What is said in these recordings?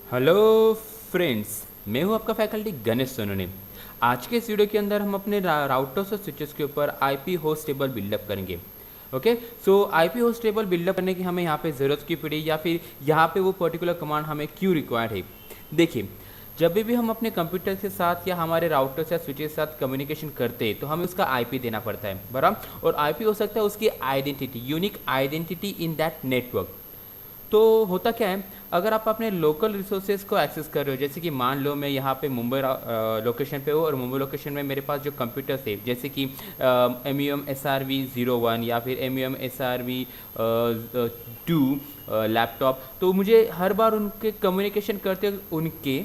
Hello friends, मैं हूं आपका फैकल्टी गणेश सोनोने। आज के इस वीडियो के अंदर हम अपने राउटर्स और स्विचेस के ऊपर आईपी होस्ट टेबल बिल्डअप करेंगे। Okay, so IP host table build up करने की हमें यहाँ पे ज़रूरत क्यों पड़ी या फिर यहाँ पे वो पर्टिकुलर कमांड हमें क्यों रिक्वायर्ड है। देखिए, जब भी हम अपने कंप्यूटर के साथ या हमारे राउटर्स या स्विचेस के साथ कम्युनिकेशन करते हैं तो हमें उसका आईपी देना पड़ता है, बराबर। और आईपी हो सकता है उसकी identity, unique identity in that network. तो होता क्या है, अगर आप अपने लोकल रिसोर्सेज को एक्सेस कर रहे हो, जैसे कि मान लो मैं यहाँ पे मुंबई लोकेशन पे हूँ और मुंबई लोकेशन में मेरे पास जो कंप्यूटर्स है जैसे कि MEM SRV01 या फिर MEM SRV2 लैपटॉप, तो मुझे हर बार उनके कम्युनिकेशन करते वक्त उनके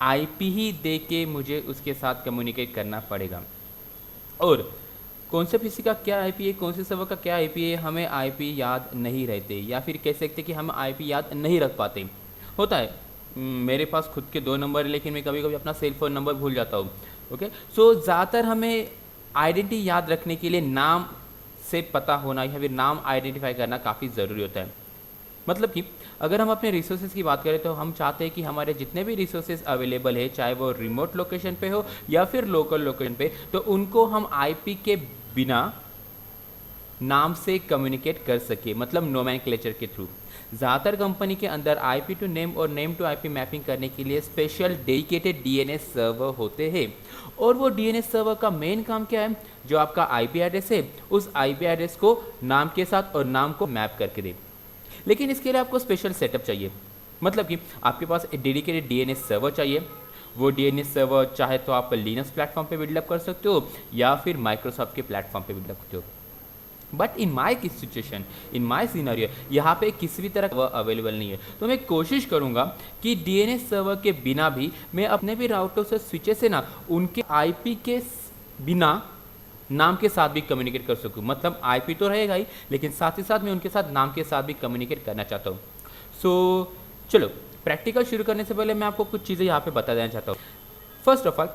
आईपी ही दे के मुझे उसके साथ कम्युनिकेट करना पड़ेगा। और कौन से पीसी का क्या आईपी है, कौन से सर्वर का क्या आईपी है, हमें आईपी याद नहीं रहते या फिर कह सकते कि हम आईपी याद नहीं रख पाते। होता है, मेरे पास खुद के 2 नंबर है लेकिन मैं कभी कभी अपना सेल फोन नंबर भूल जाता हूँ। ओके, सो ज़्यादातर हमें आइडेंटिटी याद रखने के लिए नाम से पता होना या फिर नाम आइडेंटिफाई करना काफ़ी ज़रूरी होता है। मतलब कि अगर हम अपने रिसोर्सेज की बात करें तो हम चाहते हैं कि हमारे जितने भी रिसोर्सेज अवेलेबल है, चाहे वो रिमोट लोकेशन पे हो या फिर लोकल लोकेशन पे, तो उनको हम आईपी के बिना नाम से कम्युनिकेट कर सके, मतलब नोमेनक्लेचर के थ्रू। ज़्यादातर कंपनी के अंदर आईपी टू नेम और नेम टू आईपी मैपिंग करने के लिए स्पेशल डेडिकेटेड डीएनएस सर्वर होते हैं। और वो डीएनएस सर्वर का मेन काम क्या है, जो आपका आईपी एड्रेस है उस आईपी एड्रेस को नाम के साथ और नाम को मैप करके दे। लेकिन इसके लिए आपको स्पेशल सेटअप चाहिए, मतलब कि आपके पास एक डेडिकेटेड डीएनएस सर्वर चाहिए। वो डीएनएस सर्वर चाहे तो आप लिनक्स प्लेटफॉर्म पे बिल्डअप कर सकते हो या फिर माइक्रोसॉफ्ट के प्लेटफॉर्म पे बिल्डअप करते हो। But in my situation, in my scenario, यहाँ पे किसी भी तरह का अवेलेबल नहीं है। तो मैं कोशिश करूँगा कि डीएनएस सर्वर के बिना भी मैं अपने भी राउटर से स्विचेस से ना उनके आईपी के बिना नाम के साथ भी कम्युनिकेट कर सकूँ। मतलब आईपी तो रहेगा ही, लेकिन साथ ही साथ मैं उनके साथ नाम के साथ भी कम्युनिकेट करना चाहता हूँ। सो चलो, प्रैक्टिकल शुरू करने से पहले मैं आपको कुछ चीज़ें यहाँ पे बता देना चाहता हूँ। फर्स्ट ऑफ ऑल,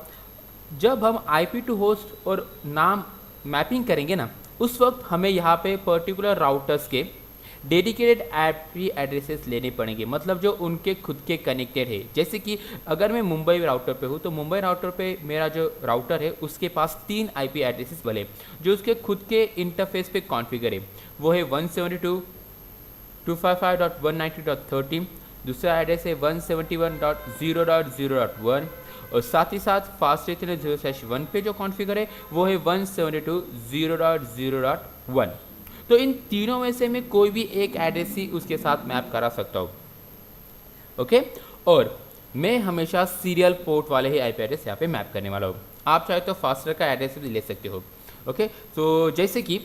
जब हम आईपी टू होस्ट और नाम मैपिंग करेंगे ना, उस वक्त हमें यहाँ पे पर्टिकुलर राउटर्स के डेडिकेटेड आईपी एड्रेसेस लेने पड़ेंगे, मतलब जो उनके खुद के कनेक्टेड है। जैसे कि अगर मैं मुंबई राउटर पे हूँ तो मुंबई राउटर पे मेरा जो राउटर है उसके पास 3 आईपी एड्रेसेस भले जो उसके खुद के इंटरफेस पे कॉन्फ़िगर है। वो है 172.255.190.13, दूसरा एड्रेस है 171.0.0.1 और साथ ही साथ फास्ट इथरनेट 0/1 पे जो कॉन्फ़िगर है वो है 172.0.0.1। तो इन तीनों में से मैं कोई भी एक एड्रेस ही उसके साथ मैप करा सकता हूँ। ओके, और मैं हमेशा सीरियल पोर्ट वाले ही आईपी एड्रेस यहाँ पे मैप करने वाला हूँ। आप चाहे तो फास्टर का एड्रेस भी ले सकते हो। ओके, तो जैसे कि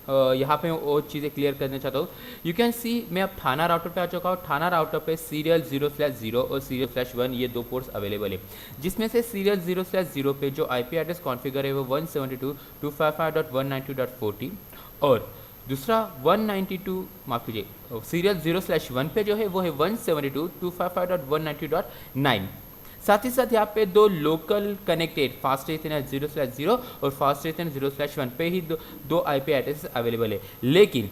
यहाँ पे मैं वो चीज़ें क्लियर करना चाहता हूँ। यू कैन सी मैं अब थाना राउटर पे आ चुका हूँ। थाना राउटर पे सीरियल 0/0 और सीरियल 1 ये 2 पोर्ट्स अवेलेबल है, जिसमें से सीरियल 0/0 पे जो आईपी एड्रेस कॉन्फ़िगर है वो 172.255.192.40 और दूसरा 192 माफ कीजिए सीरियल 0/1 पे जो है वो है 172.255.190.9। साथ ही साथ यहाँ पे 2 लोकल कनेक्टेड फास्ट इथरनेट 0/0 और फास्ट इथरनेट 0/1 पे ही दो आईपी एड्रेस अवेलेबल है। लेकिन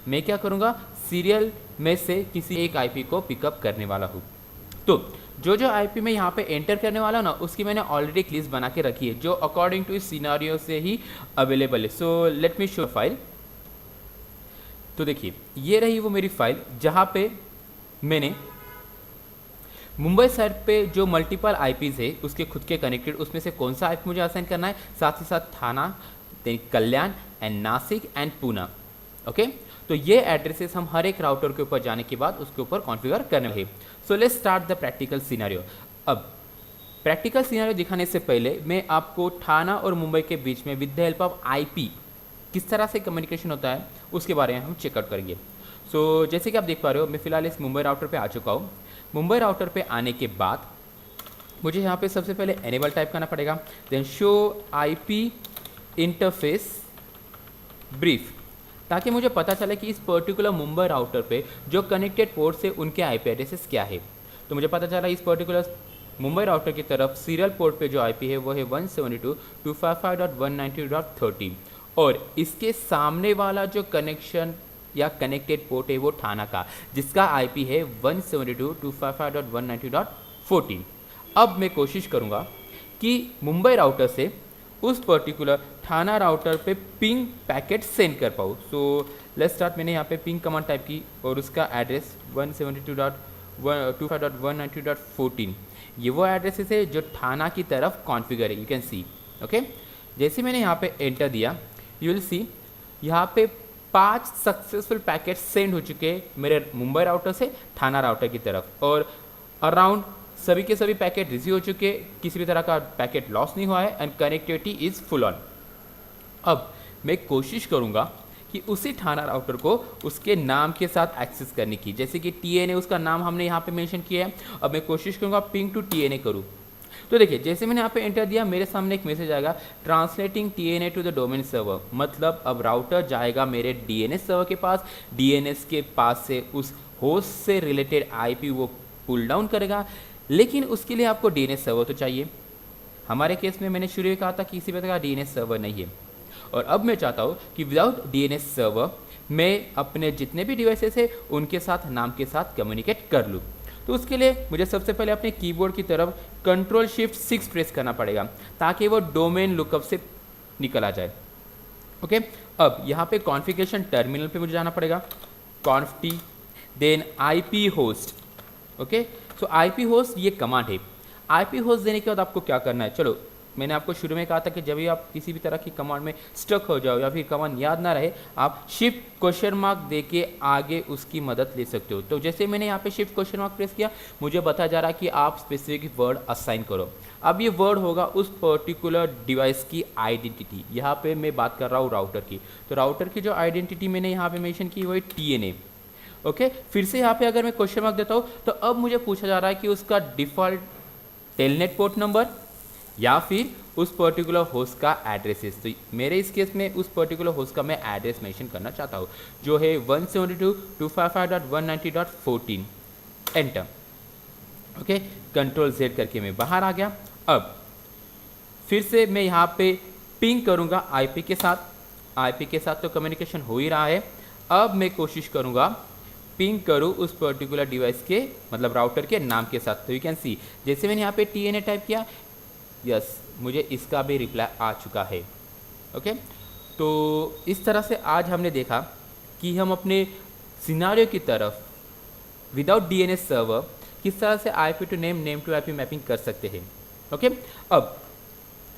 मैं क्या करूँगा, सीरियल में से किसी एक आईपी को पिकअप करने वाला हूँ। तो जो आईपी मैं यहाँ पे एंटर करने वाला हूँ ना, उसकी मैंने ऑलरेडी एक लिस्ट बना के रखी है जो अकॉर्डिंग टू इस सिनारियो से ही अवेलेबल है। So let me show file. तो देखिए, ये रही वो मेरी फाइल जहाँ पे मैंने मुंबई साइड पे जो मल्टीपल आईपीज़ है उसके खुद के कनेक्टेड, उसमें से कौन सा आईपी मुझे असाइन करना है, साथ ही साथ Thane, then Kalyan and Nashik and Poona. Okay, तो ये एड्रेसेस हम हर एक राउटर के ऊपर जाने के बाद उसके ऊपर कॉन्फ़िगर करने हैं। So let's start the practical scenario. अब प्रैक्टिकल सिनेरियो दिखाने से पहले मैं आपको थाना और मुंबई के बीच में with the help of IP किस तरह से कम्युनिकेशन होता है उसके बारे में हम चेकआउट करेंगे। सो जैसे कि आप देख पा रहे हो, मैं फिलहाल इस मुंबई राउटर पे आ चुका हूँ। मुंबई राउटर पे आने के बाद मुझे यहाँ पे सबसे पहले एनेबल टाइप करना पड़ेगा, then show IP interface brief, ताकि मुझे पता चले कि इस पर्टिकुलर मुंबई राउटर पे जो कनेक्टेड पोर्ट से उनके आईपी एड्रेसेस क्या है। तो मुझे पता चला इस पर्टिकुलर मुंबई राउटर की तरफ सीरियल पोर्ट पे जो आईपी है वो है 172.255.190.30 और इसके सामने वाला जो कनेक्शन या कनेक्टेड पोर्ट है वो थाना का, जिसका आईपी है 172.255.190.14। अब मैं कोशिश करूँगा कि मुंबई राउटर से उस पर्टिकुलर थाना राउटर पे पिंग पैकेट सेंड कर पाऊँ। So let's start. मैंने यहाँ पे पिंग कमांड टाइप की और उसका एड्रेस 172.255.190.14 ये वो एड्रेसेस है जो थाना की तरफ कॉन्फ़िगर है, यू कैन सी। ओके, जैसे मैंने यहाँ पे एंटर दिया, यू विल सी यहाँ पे 5 सक्सेसफुल पैकेट सेंड हो चुके हैं मेरे मुंबई राउटर से थाना राउटर की तरफ, और अराउंड सभी के सभी पैकेट रिसीव हो चुके, किसी भी तरह का पैकेट लॉस नहीं हुआ है and connectivity is full on. अब मैं कोशिश करूँगा कि उसी थाना राउटर को उसके नाम के साथ एक्सेस करने की, जैसे कि TNA उसका नाम हमने यहाँ पे मेंशन किया है। अब मैं कोशिश करूँगा पिंग टू TNA करूँ। तो देखिए, जैसे मैंने यहाँ पे एंटर दिया, मेरे सामने एक मैसेज आएगा translating TNA to the domain server. मतलब अब राउटर जाएगा मेरे DNS सर्वर के पास, DNS के पास से उस होस्ट से रिलेटेड IP वो पुल डाउन करेगा, लेकिन उसके लिए आपको DNS सर्वर तो चाहिए। हमारे केस में मैंने शुरू में कहा था कि किसी प्रकार का DNS सर्वर नहीं है, और अब मैं चाहता हूँ कि विदाउट DNS सर्वर मैं अपने जितने भी डिवाइसेस है उनके साथ नाम के साथ कम्युनिकेट कर लूँ। तो उसके लिए मुझे सबसे पहले अपने कीबोर्ड की तरफ Ctrl+Shift+6 प्रेस करना पड़ेगा ताकि वो डोमेन लुकअप से निकल आ जाए। ओके, अब यहाँ पे कॉन्फ़िगरेशन टर्मिनल पे मुझे जाना पड़ेगा, conft then IP host. Okay, so IP host ये कमांड है। IP होस्ट देने के बाद आपको क्या करना है, चलो मैंने आपको शुरू में कहा था कि जब भी आप किसी भी तरह की कमांड में स्टक हो जाओ या फिर कमांड याद ना रहे, आप शिफ्ट ? दे के आगे उसकी मदद ले सकते हो। तो जैसे मैंने यहाँ पे शिफ्ट ? प्रेस किया, मुझे बताया जा रहा है कि आप स्पेसिफिक वर्ड असाइन करो। अब ये वर्ड होगा उस पर्टिकुलर डिवाइस की आइडेंटिटी। यहाँ पे मैं बात कर रहा हूँ राउटर की, तो राउटर की जो आइडेंटिटी मैंने यहाँ पे मेंशन की वो है TNA। ओके, फिर से यहाँ पे अगर मैं क्वेश्चन मार्क देता हूँ तो अब मुझे पूछा जा रहा है कि उसका डिफ़ॉल्ट टेलनेट पोर्ट नंबर या फिर उस पर्टिकुलर होस्ट का एड्रेसेस। तो मेरे इस केस में उस पर्टिकुलर होस्ट का मैं एड्रेस मेंशन करना चाहता हूँ जो है 172.255.190.14। एंटर। ओके, Ctrl+Z करके मैं बाहर आ गया। अब फिर से मैं यहाँ पे पिंग करूँगा IP के साथ। IP के साथ तो कम्युनिकेशन हो ही रहा है। अब मैं कोशिश करूँगा पिंग करूँ उस पर्टिकुलर डिवाइस के, मतलब राउटर के नाम के साथ। तो यू कैन सी जैसे मैंने यहाँ पे TNA टाइप किया, यस मुझे इसका भी रिप्लाई आ चुका है। ओके, तो इस तरह से आज हमने देखा कि हम अपने सिनारियो की तरफ विदाउट DNS सर्वर किस तरह से IP to name, name to IP mapping कर सकते हैं। ओके, अब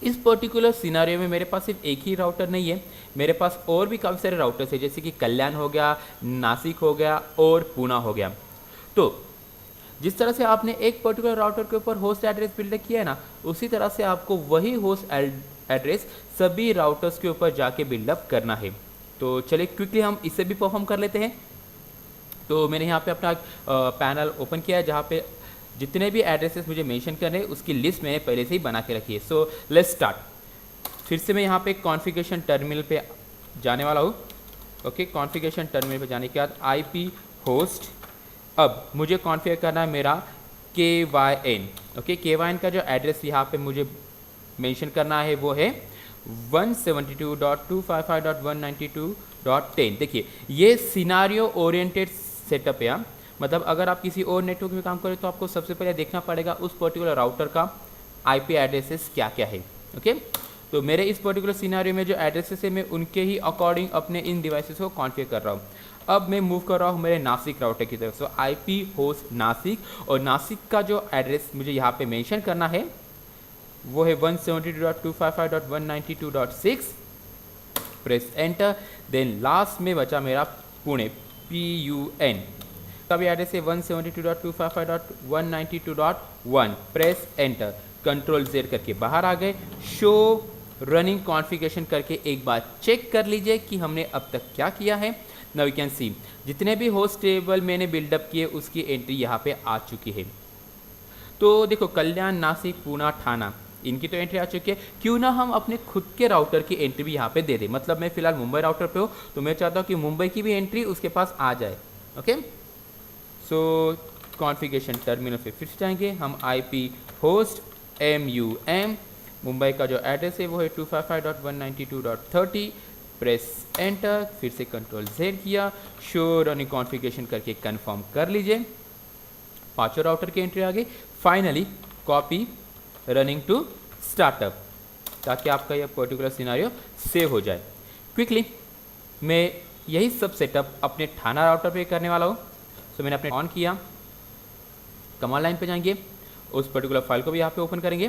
इस पर्टिकुलर सिनारियो में मेरे पास सिर्फ एक ही राउटर नहीं है, मेरे पास और भी काफ़ी सारे राउटर्स हैं, जैसे कि कल्याण हो गया, नासिक हो गया और पूना हो गया। तो जिस तरह से आपने एक पर्टिकुलर राउटर के ऊपर होस्ट एड्रेस बिल्ड किया है ना, उसी तरह से आपको वही होस्ट एड्रेस सभी राउटर्स के ऊपर जाके बिल्डअप करना है। तो चलिए क्विकली हम इसे भी परफॉर्म कर लेते हैं। तो मैंने यहाँ पे अपना पैनल ओपन किया है जहाँ पे जितने भी एड्रेसेस मुझे मेंशन करने हैं उसकी लिस्ट मैंने पहले से ही बना के रखी है। So let's start. फिर से मैं यहाँ पे कॉन्फ़िगरेशन टर्मिनल पे जाने वाला हूँ। ओके, कॉन्फ़िगरेशन टर्मिनल पे जाने के बाद IP होस्ट। अब मुझे कॉन्फ़िगर करना है मेरा KYN। ओके, KYN का जो एड्रेस यहाँ पे मुझे मेंशन करना है वो है 172.255.192.10। देखिए, ये सिनारियो ओरिएंटेड सेटअप है। मतलब अगर आप किसी और नेटवर्क में काम करें तो आपको सबसे पहले देखना पड़ेगा उस पर्टिकुलर राउटर का IP एड्रेसेस क्या क्या है। ओके, तो मेरे इस पर्टिकुलर सिनारियो में जो एड्रेसेस है मैं उनके ही अकॉर्डिंग अपने इन डिवाइसेस को कॉन्फ़िगर कर रहा हूँ। अब मैं मूव कर रहा हूँ मेरे नासिक राउटर की तरफ। सो IP होस्ट नासिक, और नासिक का जो एड्रेस मुझे यहाँ पे मेंशन करना है वो है 172.255.192.6। Press enter. देन लास्ट में बचा मेरा पुणे PUN का भी एड्रेस है 172.255.192.1। Press enter. Ctrl+Z करके बाहर आ गए। शो रनिंग कॉन्फ़िगरेशन करके एक बार चेक कर लीजिए कि हमने अब तक क्या किया है। नाउ यू कैन सी जितने भी होस्ट टेबल मैंने बिल्डअप किए उसकी एंट्री यहाँ पे आ चुकी है। तो देखो, कल्याण, नासिक, पूना, ठाना, इनकी तो एंट्री आ चुकी है। क्यों ना हम अपने खुद के राउटर की एंट्री भी यहाँ पे दे दें। मतलब मैं फिलहाल मुंबई राउटर पे हूँ तो मैं चाहता हूँ कि मुंबई की भी एंट्री उसके पास आ जाए। ओके, सो कॉन्फ़िगरेशन टर्मिनल पे फिर से जाएंगे हम। IP होस्ट MUM, मुंबई का जो एड्रेस है वो है 255.192.30। प्रेस एंटर, फिर से कंट्रोल जेड किया, शो रनिंग कॉन्फ़िगरेशन करके कंफर्म कर लीजिए। पांचों राउटर की एंट्री आ गई। Finally copy running to startup, ताकि आपका यह पर्टिकुलर सिनारियो सेव हो जाए। क्विकली मैं यही सब सेटअप अपने ठाना राउटर पे करने वाला हूँ। सो मैंने अपने ऑन किया, कमांड लाइन पे जाएंगे, उस पर्टिकुलर फाइल को भी यहाँ पे ओपन करेंगे,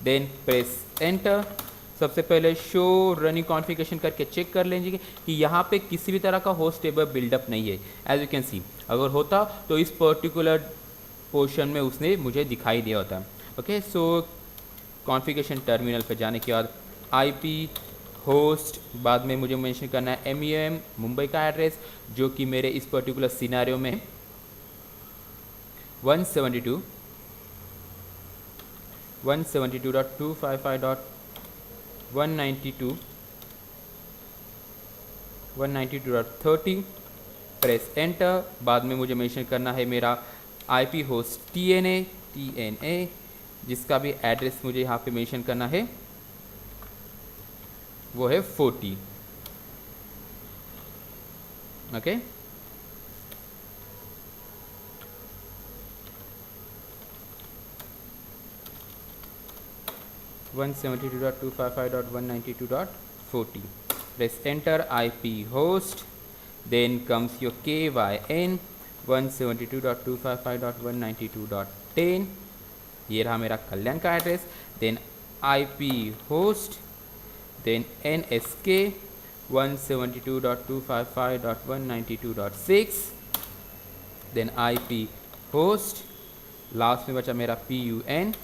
देन प्रेस एंटर। सबसे पहले शो रनिंग कॉन्फ़िगरेशन करके चेक कर लीजिए कि यहाँ पे किसी भी तरह का होस्ट टेबल बिल्डअप नहीं है। एज यू कैन सी, अगर होता तो इस पर्टिकुलर पोर्शन में उसने मुझे दिखाई दिया होता। ओके, सो कॉन्फ़िगरेशन टर्मिनल पे जाने के बाद आईपी होस्ट, बाद में मुझे मेंशन करना है MEM मुंबई का एड्रेस, जो कि मेरे इस पर्टिकुलर सिनारियो में 172.192.192.30। प्रेस एंटर, बाद में मुझे मेंशन करना है मेरा IP होस्ट TNA, जिसका भी एड्रेस मुझे यहाँ पे मेंशन करना है, वो है 40। Okay, (172.255.192.40). Press enter, IP host, then comes your KYN 172.255.192.10। ये रहा मेरा कल्याण का address, then IP host, then NSK 172.255.192.6, then IP host, last में बचा मेरा PUN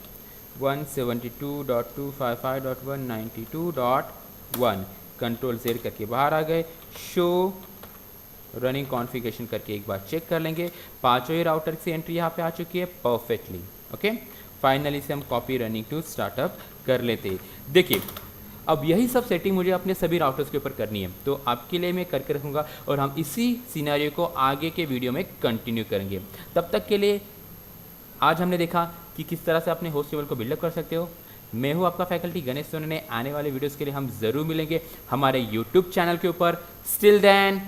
172.255.192.1। कंट्रोल जेड करके बाहर आ गए, शो रनिंग कॉन्फ़िगरेशन करके एक बार चेक कर लेंगे। पांचों ही राउटर से एंट्री यहाँ पे आ चुकी है परफेक्टली। ओके, फाइनली से हम कॉपी रनिंग टू स्टार्टअप कर लेते हैं। देखिए, अब यही सब सेटिंग मुझे अपने सभी राउटर्स के ऊपर करनी है, तो आपके लिए मैं करके रखूँगा और हम इसी सिनेरियो को आगे के वीडियो में कंटिन्यू करेंगे। तब तक के लिए आज हमने देखा कि किस तरह से अपने होस्ट टेबल को बिल्डअप कर सकते हो। मैं हूँ आपका फैकल्टी गणेश सोनी। आने वाले वीडियोस के लिए हम ज़रूर मिलेंगे हमारे यूट्यूब चैनल के ऊपर। Still then